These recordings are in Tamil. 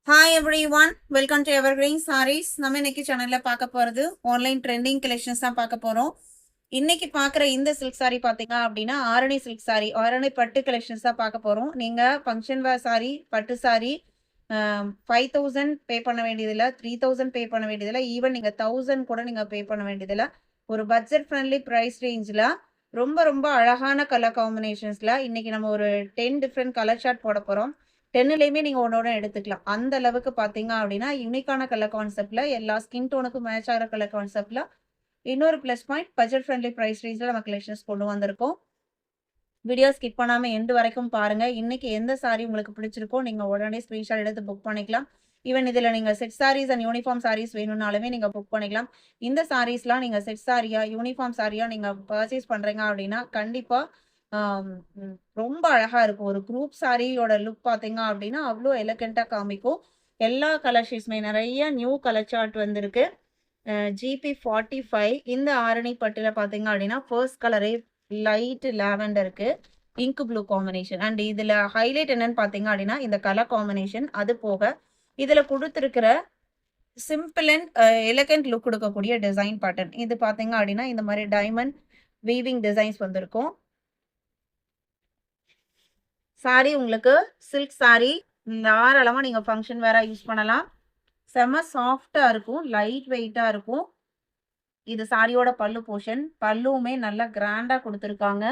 Hi everyone, welcome to evergreen sarees. நம்ம இன்னைக்கு சேனல்ல பார்க்க போறது ஆன்லைன் ட்ரெண்டிங் கலெக்ஷன்ஸ் தான் பார்க்க போறோம். இன்னைக்கு பார்க்குற இந்த சில்க் சாரி பார்த்தீங்க அப்படின்னா ஆரணி சில்க் சாரி, ஆரணி பட்டு கலெக்ஷன்ஸ் தான் பார்க்க போறோம். நீங்க ஃபங்க்ஷன் வேர் சாரி, பட்டு சாரி 5000 பே பண்ண வேண்டியதில்லை, 3000 பே பண்ண வேண்டியதில்லை, ஈவன் நீங்க 1000 கூட நீங்க பே பண்ண வேண்டியதில்லை. ஒரு பட்ஜெட் ஃப்ரெண்ட்லி ப்ரைஸ் ரேஞ்சில் ரொம்ப ரொம்ப அழகான கலர் காம்பினேஷன்ஸ்ல இன்னைக்கு நம்ம ஒரு 10 டிஃப்ரெண்ட் கலர் சார்ட் போட போறோம். 10லேயுமே நீங்கள் ஒன்று எடுத்துக்கலாம். அந்த அளவுக்கு பார்த்தீங்க அப்படின்னா யூனிக்கான கலர் கான்செப்டில் எல்லா ஸ்கின் டோனுக்கும் மேட்ச் ஆகிற கலர் கான்செப்டில் இன்னொரு plus point budget friendly price ரேஞ்சில் நம்ம கலெக்ஷன்ஸ் கொண்டு வந்திருக்கோம். வீடியோ ஸ்கிப் பண்ணாமல் எண்டு வரைக்கும் பாருங்கள். இன்றைக்கி எந்த சாரீ உங்களுக்கு பிடிச்சிருக்கோ நீங்கள் உடனே ஸ்க்ரீன்ஷாட் எடுத்து புக் பண்ணிக்கலாம். ஈவன் இதில் நீங்கள் set saris and uniform saris வேணும்னாலுமே நீங்கள் புக் பண்ணிக்கலாம். இந்த சாரீஸ்லாம் நீங்கள் செட் சாரியா யூனிஃபார்ம் சாரியா நீங்கள் பர்ச்சேஸ் பண்ணுறீங்க அப்படின்னா கண்டிப்பாக ரொம்ப அழகா இருக்கும். ஒரு குரூப் சாரியோட லுக் பார்த்தீங்க அப்படின்னா அவ்வளோ எலகெண்ட்டாக காமிக்கும். எல்லா கலர் ஷீட்ஸுமே நிறைய நியூ கலர் சார்ட் வந்திருக்கு. GP45 இந்த ஆரணி பட்டில் பார்த்தீங்க அப்படின்னா ஃபர்ஸ்ட் கலரே லைட் லாவெண்டருக்கு இங்க் ப்ளூ காம்பினேஷன். அண்ட் இதில் ஹைலைட் என்னன்னு பார்த்தீங்க அப்படின்னா இந்த கலர் காம்பினேஷன். அது போக இதில் கொடுத்துருக்கிற சிம்பிள் அண்ட் எலகெண்ட் லுக் கொடுக்கக்கூடிய டிசைன் பேட்டர்ன். இது பார்த்தீங்க அப்படின்னா இந்த மாதிரி டைமண்ட் வீவிங் டிசைன்ஸ் வந்திருக்கும். சாரி உங்களுக்கு சில்க் சாரி தாராளமாக நீங்கள் ஃபங்க்ஷன் வேற யூஸ் பண்ணலாம். செம்ம சாஃப்டாக இருக்கும், லைட் வெயிட்டாக இருக்கும். இது சாரியோட பல்லு போர்ஷன். பல்லுவுமே நல்லா கிராண்டாக கொடுத்துருக்காங்க.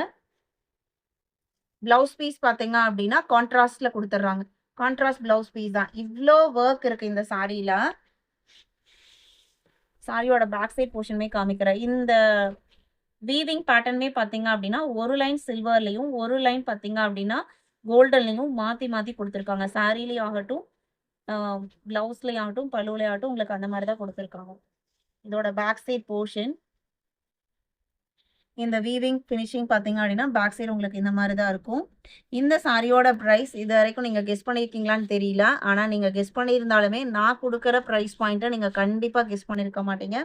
பிளவுஸ் பீஸ் பார்த்தீங்க அப்படின்னா கான்ட்ராஸ்டில் கொடுத்துட்றாங்க. கான்ட்ராஸ்ட் பிளவுஸ் பீஸ் தான். இவ்வளோ ஒர்க் இருக்குது இந்த சாரியில். சாரியோட பேக் சைட் போர்ஷனுமே காமிக்கிறேன். இந்த வீவிங் பேட்டர்னுமே பார்த்தீங்க அப்படின்னா ஒரு லைன் சில்வர்லையும் ஒரு லைன் பார்த்தீங்க அப்படின்னா கோல்டன்லையும் மாற்றி மாற்றி கொடுத்துருக்காங்க. சாரீலேயே ஆகட்டும், பிளவுஸ்லேயே ஆகட்டும், பல்லுவிலே ஆகட்டும் உங்களுக்கு அந்த மாதிரி தான் கொடுத்துருக்காங்க. இதோட பேக் சைட் போர்ஷன். இந்த வீவிங் ஃபினிஷிங் பார்த்தீங்க அப்படின்னா பேக் சைடு உங்களுக்கு இந்த மாதிரி தான் இருக்கும். இந்த சாரியோட ப்ரைஸ் இது வரைக்கும் நீங்கள் கெஸ் பண்ணியிருக்கீங்களான்னு தெரியல. ஆனால் நீங்கள் கெஸ் பண்ணியிருந்தாலுமே நான் கொடுக்குற ப்ரைஸ் பாயிண்ட்டை நீங்கள் கண்டிப்பாக கெஸ் பண்ணியிருக்க மாட்டீங்க.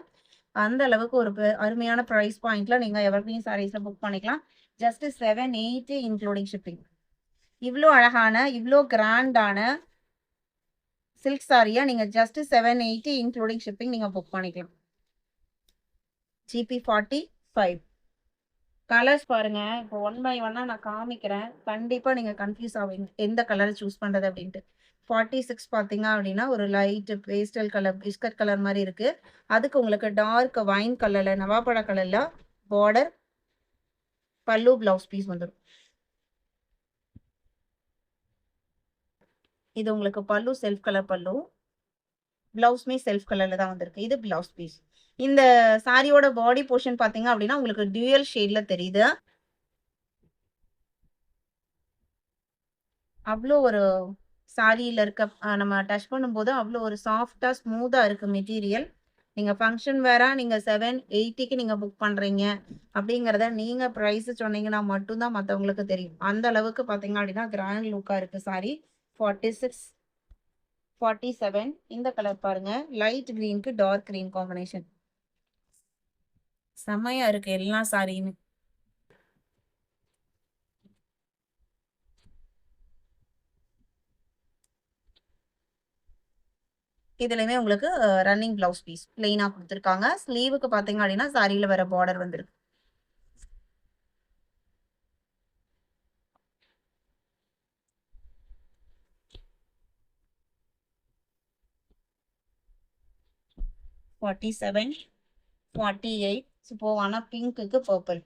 அந்த அளவுக்கு ஒரு அருமையான ப்ரைஸ் பாயிண்ட்டில் நீங்கள் எவர்கிரீன் சாரீஸில் புக் பண்ணிக்கலாம். Just 780 including shipping. இவ்வளோ அழகான இவ்வளோ கிராண்டான சில்க் சாரியை நீங்கள் ஜஸ்ட் 780 இன்க்ளூடிங் ஷிப்பிங் நீங்கள் புக் பண்ணிக்கலாம். GP45 கலர்ஸ் பாருங்க. இப்போ 1 பை 1 நான் காமிக்கிறேன். கண்டிப்பாக நீங்கள் கன்ஃபியூஸ் ஆவீங்க எந்த கலர் சூஸ் பண்ணுறது அப்படின்ட்டு. 46 பார்த்தீங்க அப்படின்னா ஒரு light pastel colour biscuit colour மாதிரி இருக்குது. அதுக்கு உங்களுக்கு டார்க் வைன் கலரில் நவாப்பழ கலரில் பார்டர், பல்லு, பிளவுஸ் பீஸ் வந்துடும். இது உங்களுக்கு பல்லு செல்ஃப் கலர் பல்லு, பிளவுஸ்மே செல்ஃப் கலரில் தான் வந்திருக்கு. இது பிளவுஸ் பீஸ். இந்த சாரியோட பாடி போர்ஷன் பார்த்தீங்க அப்படின்னா உங்களுக்கு டியூயல் ஷேடில் தெரியுது. அவ்வளோ ஒரு சாரியில் இருக்க நம்ம டச் பண்ணும்போது அவ்வளோ ஒரு சாஃப்டாக ஸ்மூத்தாக இருக்குது மெட்டீரியல். நீங்கள் ஃபங்க்ஷன் வேறாக நீங்கள் 780க்கு நீங்கள் புக் பண்ணுறீங்க அப்படிங்கிறத நீங்கள் ப்ரைஸு சொன்னீங்கன்னா மட்டும்தான் மற்றவங்களுக்கு தெரியும். அந்த அளவுக்கு பார்த்தீங்க அப்படின்னா கிராண்ட் லுக்காக இருக்குது சாரி. 46, 47 இந்த கலர் பாருங்கள். லைட் க்ரீனுக்கு டார்க் க்ரீன் காம்பினேஷன் செம்மையாக இருக்குது எல்லா சாரியுமே. இதுலையுமே உங்களுக்கு ரன்னிங் பிளவுஸ் பீஸ் பிளெயினாக கொடுத்துருக்காங்க. ஸ்லீவுக்கு பார்த்தீங்க அப்படின்னா சாரியில் வர பார்டர் வந்துருக்கு. $47, $48 சூப்பர்வான பிங்க்குக்கு பர்பிள்.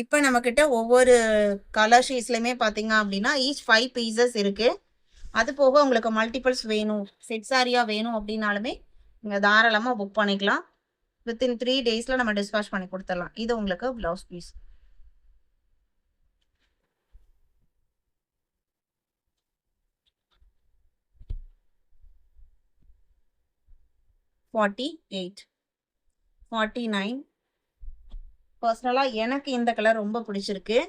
இப்போ நம்மக்கிட்ட ஒவ்வொரு கலர் ஷீட்ஸ்லையுமே பார்த்தீங்க அப்படின்னா ஈச் 5 பீசஸ் இருக்குது. அது போக உங்களுக்கு மல்டிபிள்ஸ் வேணும், செட் சாரியாக வேணும் அப்படின்னாலுமே நீங்கள் தாராளமாக புக் பண்ணிக்கலாம். வித்தின் 3 டேஸில் நம்ம டிஸ்பேச் பண்ணி கொடுத்துடலாம். இது உங்களுக்கு ப்ளவுஸ் பீஸ். $48, $49. பர்சனலாக எனக்கு இந்த கலர் ரொம்ப பிடிச்சிருக்கு.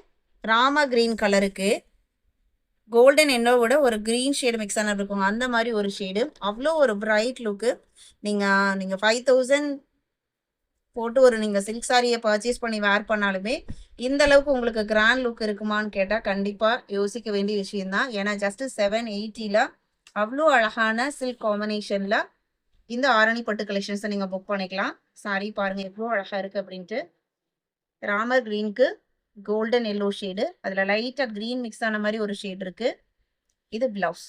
ராமா கிரீன் கலருக்கு கோல்டன் எல்லோவோட ஒரு க்ரீன் ஷேடு மிக்ஸ் ஆன இருக்கும். அந்த மாதிரி ஒரு ஷேடு அவ்வளோ ஒரு பிரைட் லுக்கு. நீங்கள் 5000 போட்டு ஒரு நீங்க சில்க் சாரியை பர்ச்சேஸ் பண்ணி வேர் பண்ணாலுமே இந்த அளவுக்கு உங்களுக்கு கிராண்ட் லுக் இருக்குமான்னு கேட்டால் கண்டிப்பாக யோசிக்க வேண்டிய விஷயம்தான். ஏன்னா ஜஸ்ட் 780ல அவ்வளோ அழகான சில்க் காம்பினேஷனில் இந்த ஆரணி பட்டு கலெக்ஷன்ஸை நீங்கள் புக் பண்ணிக்கலாம். சாரி பாருங்கள் எவ்வளோ அழகாக இருக்குது அப்படின்ட்டு. ராமர் க்ரீனுக்கு கோல்டன் எல்லோ ஷேடு, அதில் லைட்டாக க்ரீன் மிக்ஸ் ஆன மாதிரி ஒரு ஷேட் இருக்குது. இது பிளவுஸ்.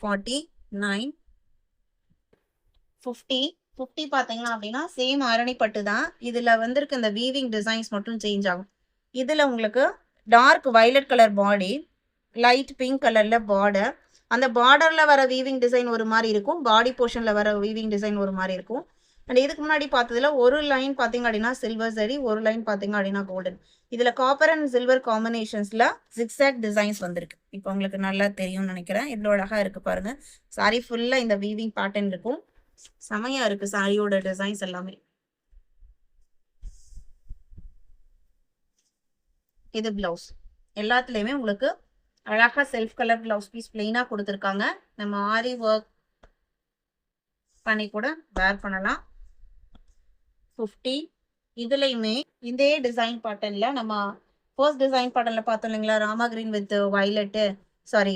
$49, $50 பார்த்தீங்கன்னா அப்படின்னா சேம் ஆரணி பட்டு தான். இதில் வந்திருக்கு இந்த வீவிங் டிசைன்ஸ் மட்டும் சேஞ்ச் ஆகும். இதில் உங்களுக்கு dark violet colour body, light pink கலரில் பார்டர். அந்த பார்டரில் வர வீவிங் டிசைன் ஒரு மாதிரி இருக்கும், பாடி போர்ஷனில் வர வீவிங் டிசைன் ஒரு மாதிரி இருக்கும். அண்ட் இதுக்கு முன்னாடி பார்த்ததுல ஒரு லைன் பார்த்தீங்க அப்படின்னா சில்வர் சரி, ஒரு லைன் பார்த்தீங்க அப்படின்னா கோல்டன். இதில் காப்பர் அண்ட் சில்வர் காம்பினேஷன்ஸில் ஜிக்ஸாக் டிசைன்ஸ் வந்திருக்கு. இப்போ உங்களுக்கு நல்லா தெரியும்னு நினைக்கிறேன். இவ்வளோ அழகாக இருக்குது பாருங்கள். சாரி ஃபுல்லாக இந்த வீவிங் பேட்டர்ன் இருக்கும். செமையாக இருக்குது சாரியோட டிசைன்ஸ் எல்லாமே. இது பிளவுஸ். எல்லாத்துலேயுமே உங்களுக்கு அழகாக செல்ஃப் கலர் பிளவுஸ் பீஸ் பிளெயினாக கொடுத்துருக்காங்க. நம்ம ஆரி ஒர்க் பண்ணி கூட வேர் பண்ணலாம். 50. இதுலையுமே இதே டிசைன் பேட்டர்னில் நம்ம ஃபர்ஸ்ட் டிசைன் பேட்டர்னில் பார்த்தோம் இல்லைங்களா, Rama green with violet sorry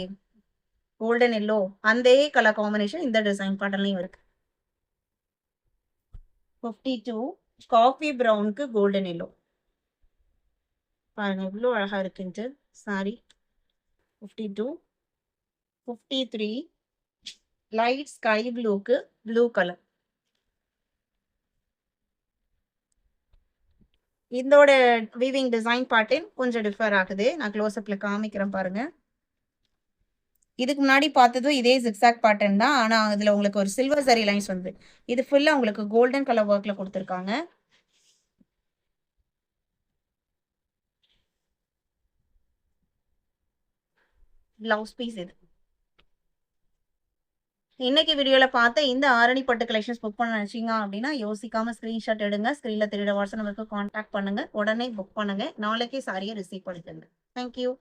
golden yellow, அந்த கலர் காம்பினேஷன் இந்த டிசைன் பேட்டர்ன்லையும் இருக்கு. 52 காஃபி ப்ரௌனுக்கு கோல்டன் எல்லோ. பாருங்க எவ்வளோ அழகா இருக்குன்ட்டு சாரி. 52. 53 லைட் ஸ்கை ப்ளூக்கு ப்ளூ கலர். இதோட வீவிங் டிசைன் பேட்டர்ன் கொஞ்சம் டிஃபர் ஆகுது. நான் க்ளோஸ்அப்ல காமிக்கிறேன் பாருங்க. இதுக்கு முன்னாடி பார்த்ததும் இதே ஜிக்ஸாக் பேட்டர்ன் தான், ஆனால் அதில் உங்களுக்கு ஒரு சில்வர் சரி லைன்ஸ் வந்து இது ஃபுல்லாக உங்களுக்கு கோல்டன் கலர் ஒர்க்கில் கொடுத்துருக்காங்க. பிளவுஸ் பீஸ் இது. இன்னைக்கு வீடியோவில் பார்த்த இந்த ஆரணி பட்டு கலெக்ஷன்ஸ் புக் பண்ண நினச்சிங்க அப்படின்னா யோசிக்காமல் ஸ்க்ரீன்ஷாட் எடுங்க. ஸ்க்ரீனில் தெரியுற வாட்ஸ்அப் நம்பருக்கு கான்டாக்ட் பண்ணுங்கள். உடனே புக் பண்ணுங்கள். நாளைக்கே சாரியை ரிசீவ் பண்ணிக்கோங்க. தேங்க்யூ.